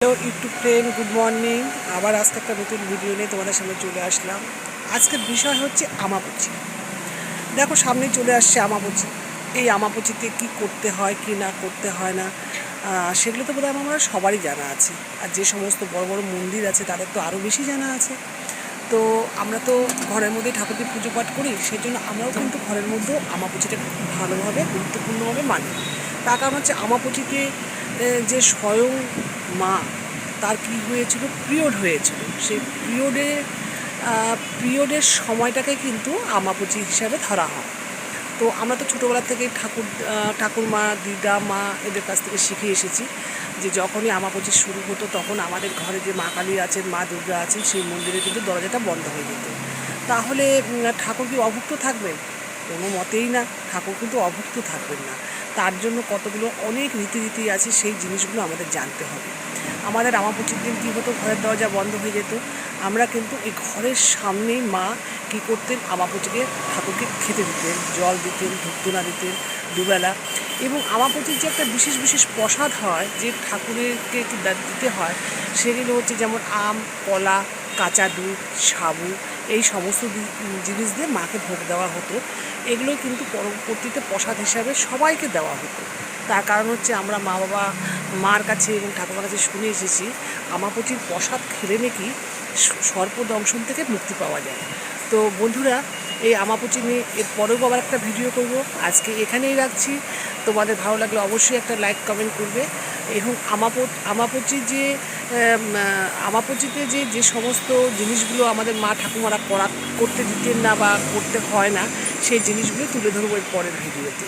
Hello YouTube friend, good morning. আবার আজকে একটা নতুন ভিডিও নিয়ে তোমাদের সামনে চলে আসলাম। আজকের বিষয় হচ্ছে আমাবুচি। দেখো, সামনেই চলে আসছে আমাবুচি। এই আমাবুচিতে কি করতে হয় কি না করতে হয় না, সেগুলো তো বোধহয় আমরা সবারই জানা আছে। আর যে সমস্ত বড় বড় মন্দির আছে তাদের তো আরও বেশি জানা আছে। তো আমরা তো ঘরের মধ্যেই ঠাকুরকে পুজো পাঠ করি, সেই জন্য আমরাও কিন্তু ঘরের মধ্যেও আমাবুচিটাকে খুব ভালোভাবে গুরুত্বপূর্ণভাবে মানি। তার কারণ হচ্ছে আমাবুচিতে যে স্বয়ং মা, তার কী হয়েছিল, পিরিয়ড হয়েছিল। সেই পিরিয়ডের সময়টাকে কিন্তু আমাবুচি হিসাবে ধরা হয়। তো আমরা তো ছোটোবেলা থেকেই ঠাকুরমা, দিদা, মা এদের কাছ থেকে শিখে এসেছি যে যখনই আমাবুচি শুরু হতো তখন আমাদের ঘরে যে মা কালী আছেন, মা দুর্গা আছেন, সেই মন্দিরে কিন্তু দরজাটা বন্ধ হয়ে যেত। তাহলে ঠাকুর কি অভুক্ত থাকবেন? কোনো মতেই না, ঠাকুর কিন্তু অভুক্ত থাকবেন না। তার জন্য কতগুলো অনেক রীতিনীতি আছে, সেই জিনিসগুলো আমাদের জানতে হবে। আমাদের আমাবুচির দিন কী হতো, ঘরের দরজা বন্ধ হয়ে যেত। আমরা কিন্তু এই ঘরের সামনেই মা কী করতেন, আমাবুচিকে ঠাকুরকে খেতে দিতেন, জল দিতেন, ধূপধুনা দিতেন দুবেলা। এবং আমাবুচির যে একটা বিশেষ বিশেষ প্রসাদ হয়, যে ঠাকুরকে দিতে হয়, সেগুলো হচ্ছে যেমন আম, কলা, কাঁচা দুধ, সাবু, এই সমস্ত জিনিস দিয়ে মাকে ভোগ দেওয়া হতো। এগুলোই কিন্তু পরবর্তীতে প্রসাদ হিসাবে সবাইকে দেওয়া হতো। তার কারণ হচ্ছে আমরা মার কাছে এবং ঠাকুমার কাছে শুনে এসেছি, আমাবুচির প্রসাদ খেলে নাকি সর্পদংশন থেকে মুক্তি পাওয়া যায়। তো বন্ধুরা, এই আমাবুচি নিয়ে এর পরেও আবার একটা ভিডিও করব। আজকে এখানেই রাখছি। তোমাদের ভালো লাগলে অবশ্যই একটা লাইক কমেন্ট করবে। এবং আমাবুচিতে যে সমস্ত জিনিসগুলো আমাদের মা ঠাকুমারা করতে দিতেন না বা করতে হয় না, সেই জিনিসগুলো তুলে ধরবো এর পরের ভিডিওতে।